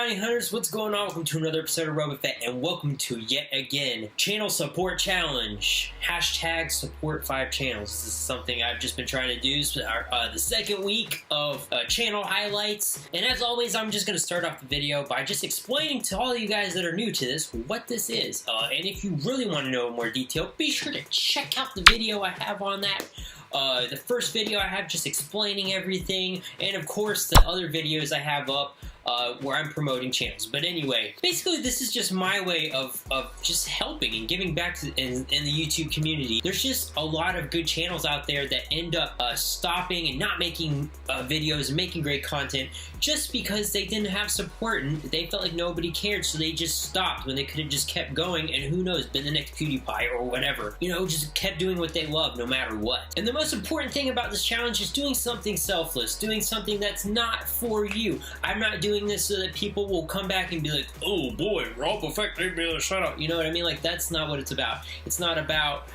bounty hunters, what's going on? Welcome to another episode of RobaFett, and welcome to yet again channel support challenge. Hashtag support 5 channels. This is something I've just been trying to do. This is the second week of channel highlights, and as always, I'm just going to start off the video by just explaining to all of you guys that are new to this what this is. And if you really want to know in more detail, be sure to check out the video I have on that. The first video I have just explaining everything, and of course the other videos I have up where I'm promoting channels. But anyway, basically this is just my way of just helping and giving back to, in the YouTube community. There's just a lot of good channels out there that end up stopping and not making videos and making great content just because they didn't have support and they felt like nobody cared, so they just stopped when they could have just kept going and who knows, been the next PewDiePie or whatever. You know, just kept doing what they love no matter what. And the most important thing about this challenge is doing something selfless, doing something that's not for you. I'm not doing this so that people will come back and be like, oh boy, RobaFett made me shut up. You know what I mean? Like, that's not what it's about. It's not about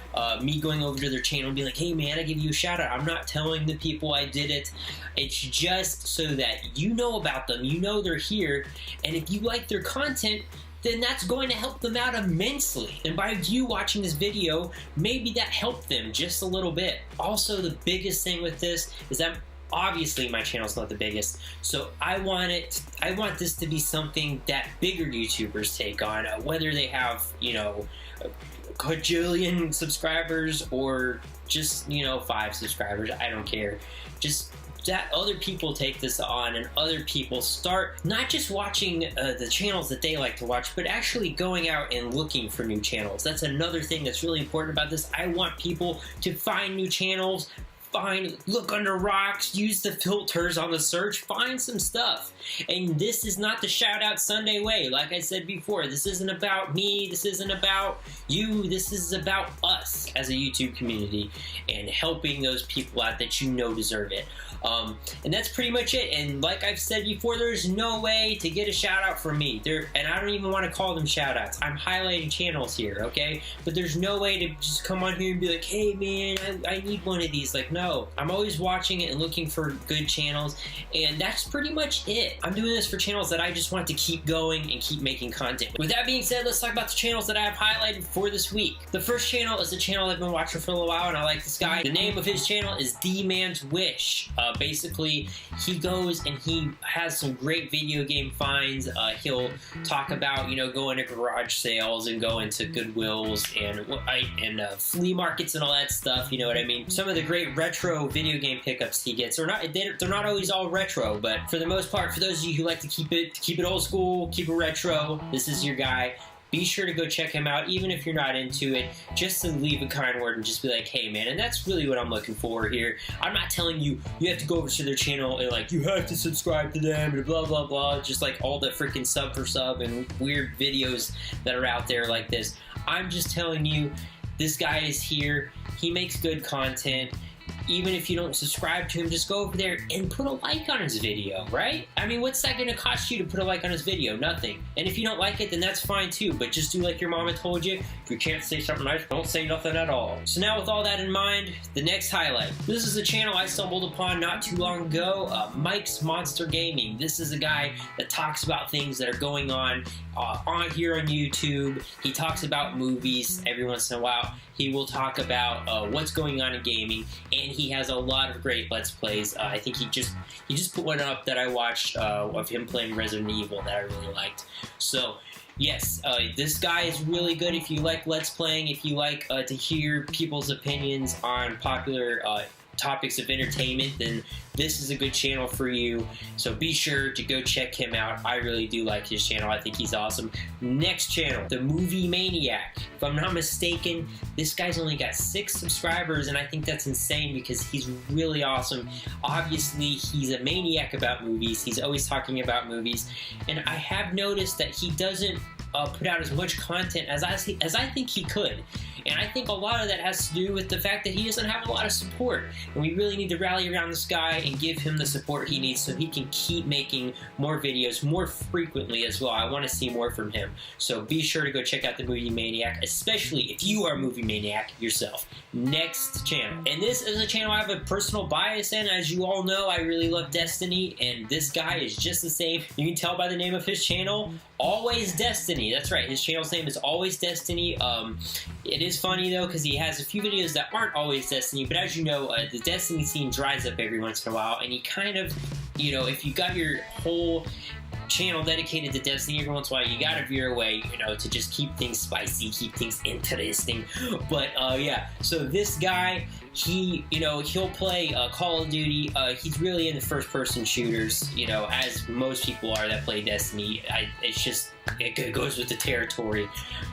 me going over to their channel and being like, hey man, I give you a shout out. I'm not telling the people I did it. It's just so that you know about them, you know they're here, and if you like their content, then that's going to help them out immensely. And by you watching this video, maybe that helped them just a little bit. Also, the biggest thing with this is that obviously my channel's not the biggest, so I want this to be something that bigger YouTubers take on, whether they have, you know, a quadrillion subscribers or just, you know, 5 subscribers. I don't care. Just that other people take this on and other people start not just watching the channels that they like to watch, but actually going out and looking for new channels. That's another thing that's really important about this. I want people to find new channels, look under rocks, use the filters on the search, find some stuff. And this is not the shout out Sunday way. Like I said before, this isn't about me, this isn't about you, this is about us as a YouTube community and helping those people out that you know deserve it. And that's pretty much it. And like I've said before, there's no way to get a shout out from me. And I don't even want to call them shout outs. I'm highlighting channels here, okay? But there's no way to just come on here and be like, hey man, I need one of these. Like, no. I'm always watching it and looking for good channels, and that's pretty much it. I'm doing this for channels that I just want to keep going and keep making content. With that being said, let's talk about the channels that I have highlighted for this week. The first channel is a channel I've been watching for a little while, and I like this guy. The name of his channel is D-Man's Wish. Basically, he goes and he has some great video game finds. He'll talk about, you know, going to garage sales and going to Goodwills and flea markets and all that stuff. You know what I mean? Some of the great retro video game pickups he gets. They're not always all retro, but for the most part, for those of you who like to keep it old school, keep it retro, this is your guy. Be sure to go check him out, even if you're not into it, just to leave a kind word and just be like, hey man, and that's really what I'm looking for here. I'm not telling you have to go over to their channel and like, you have to subscribe to them and blah blah blah, just like all the freaking sub for sub and weird videos that are out there like this. I'm just telling you, this guy is here, he makes good content. Even if you don't subscribe to him, just go over there and put a like on his video, right? I mean, what's that going to cost you to put a like on his video? Nothing. And if you don't like it, then that's fine too, but just do like your mama told you. If you can't say something nice, don't say nothing at all. So now with all that in mind, the next highlight. This is a channel I stumbled upon not too long ago, Mike's Monster Gaming. This is a guy that talks about things that are going on here on YouTube. He talks about movies every once in a while. He will talk about what's going on in gaming, and he has a lot of great Let's Plays. I think he just put one up that I watched of him playing Resident Evil that I really liked. So yes, this guy is really good if you like Let's Playing, if you like to hear people's opinions on popular topics of entertainment, then this is a good channel for you. So be sure to go check him out. I really do like his channel. I think he's awesome. Next channel, The Movie Maniac. If I'm not mistaken, this guy's only got 6 subscribers, and I think that's insane because he's really awesome. Obviously, he's a maniac about movies. He's always talking about movies, and I have noticed that he doesn't put out as much content as I think he could. And I think a lot of that has to do with the fact that he doesn't have a lot of support. And we really need to rally around this guy and give him the support he needs so he can keep making more videos more frequently as well. I want to see more from him. So be sure to go check out the Movie Maniac, especially if you are a movie maniac yourself. Next channel. And this is a channel I have a personal bias in. As you all know, I really love Destiny, and this guy is just the same. You can tell by the name of his channel, Always Destiny. That's right, his channel's name is Always Destiny. It is funny though, because he has a few videos that aren't Always Destiny, but as you know, the Destiny scene dries up every once in a while, and he kind of, you know, if you got your whole channel dedicated to Destiny, every once in a while you gotta veer away, you know, to just keep things spicy, keep things interesting. But yeah, so this guy, he, you know, he'll play Call of Duty. He's really into first-person shooters, you know, as most people are that play Destiny. It's just, it goes with the territory.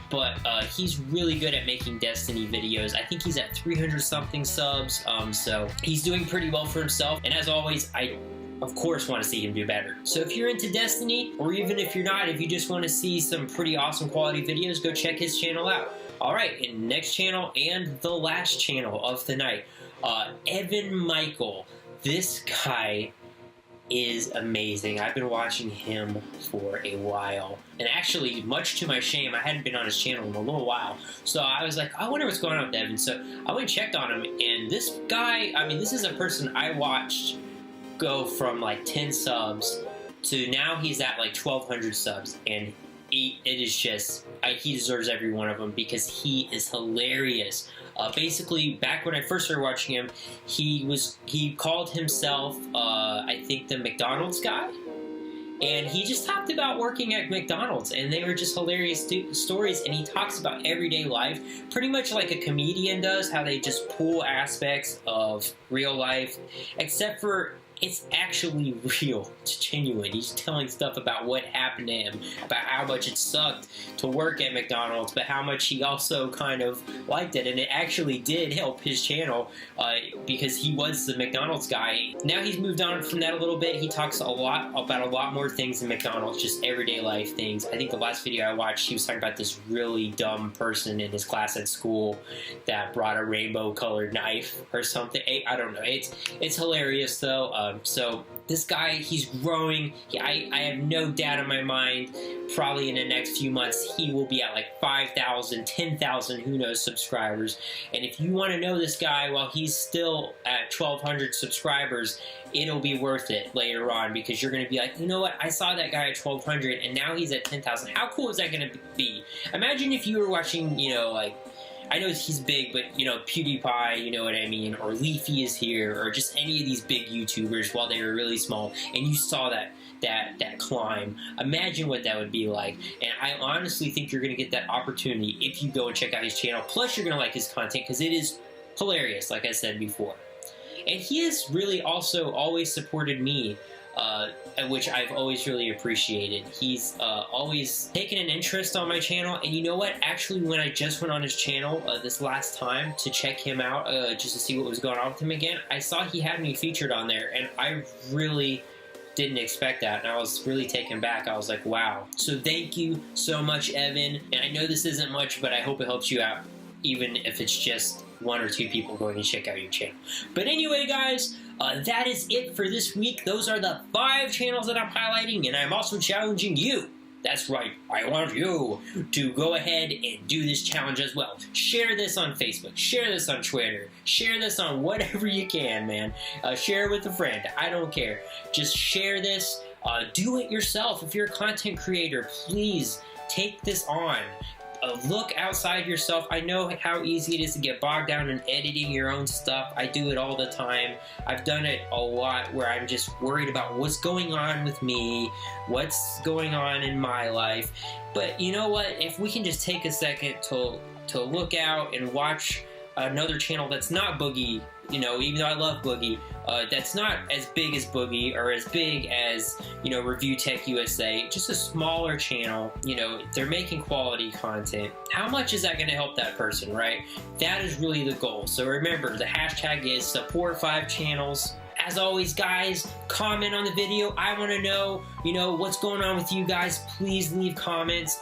But he's really good at making Destiny videos. I think he's at 300-something subs, so he's doing pretty well for himself. And as always, I of course want to see him do better. So if you're into Destiny, or even if you're not, if you just want to see some pretty awesome quality videos, go check his channel out. Alright, and next channel, and the last channel of the night, Evan Michael. This guy is amazing. I've been watching him for a while, and actually, much to my shame, I hadn't been on his channel in a little while, so I was like, I wonder what's going on with Evan. So I went and checked on him, and this guy, I mean, this is a person I watched go from like 10 subs to now he's at like 1,200 subs, and it is just, he deserves every one of them because he is hilarious. Basically, back when I first started watching him, he called himself, I think, the McDonald's guy. And he just talked about working at McDonald's, and they were just hilarious stories, and he talks about everyday life, pretty much like a comedian does, how they just pull aspects of real life, except for it's actually real. It's genuine. He's telling stuff about what happened to him, about how much it sucked to work at McDonald's, but how much he also kind of liked it. And it actually did help his channel because he was the McDonald's guy. Now he's moved on from that a little bit. He talks a lot about a lot more things in McDonald's, just everyday life things. I think the last video I watched, he was talking about this really dumb person in his class at school that brought a rainbow-colored knife or something. I don't know. It's hilarious, though. So this guy, he's growing. I have no doubt in my mind, probably in the next few months, he will be at like 5,000, 10,000, who knows, subscribers. And if you want to know this guy while he's still at 1,200 subscribers, it'll be worth it later on, because you're going to be like, you know what, I saw that guy at 1,200 and now he's at 10,000. How cool is that going to be? Imagine if you were watching, you know, like, I know he's big, but, you know, PewDiePie, you know what I mean, or Leafy is here, or just any of these big YouTubers while they were really small, and you saw that climb. Imagine what that would be like. And I honestly think you're going to get that opportunity if you go and check out his channel. Plus, you're going to like his content, because it is hilarious, like I said before. And he has really also always supported me, which I've always really appreciated. He's always taken an interest on my channel, and you know what? Actually, when I just went on his channel this last time to check him out, just to see what was going on with him again, I saw he had me featured on there, and I really didn't expect that, and I was really taken back. I was like, wow. So thank you so much, Evan, and I know this isn't much, but I hope it helps you out, even if it's just 1 or 2 people going to check out your channel. But anyway, guys, that is it for this week. Those are the 5 channels that I'm highlighting, and I'm also challenging you. That's right, I want you to go ahead and do this challenge as well. Share this on Facebook, share this on Twitter, share this on whatever you can, man. Share it with a friend, I don't care. Just share this, do it yourself. If you're a content creator, please take this on. Look outside yourself. I know how easy it is to get bogged down in editing your own stuff. I do it all the time. I've done it a lot where I'm just worried about what's going on with me, what's going on in my life. But you know what? If we can just take a second to look out and watch another channel that's not Boogie, you know, even though I love Boogie, that's not as big as Boogie or as big as, you know, Review Tech USA, just a smaller channel, you know, they're making quality content. How much is that going to help that person, right? That is really the goal. So remember, the hashtag is support 5 channels. As always, guys, comment on the video. I want to know, what's going on with you guys. Please leave comments.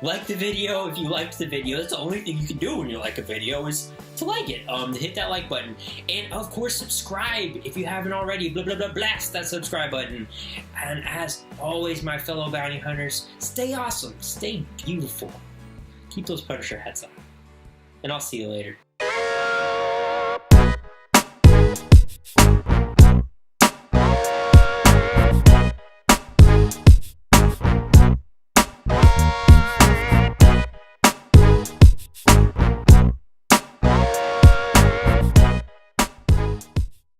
Like the video if you liked the video. That's the only thing you can do when you like a video is to like it. Hit that like button. And, of course, subscribe if you haven't already. Blah, blah, blah, blast that subscribe button. And as always, my fellow bounty hunters, stay awesome. Stay beautiful. Keep those Punisher hats on. And I'll see you later.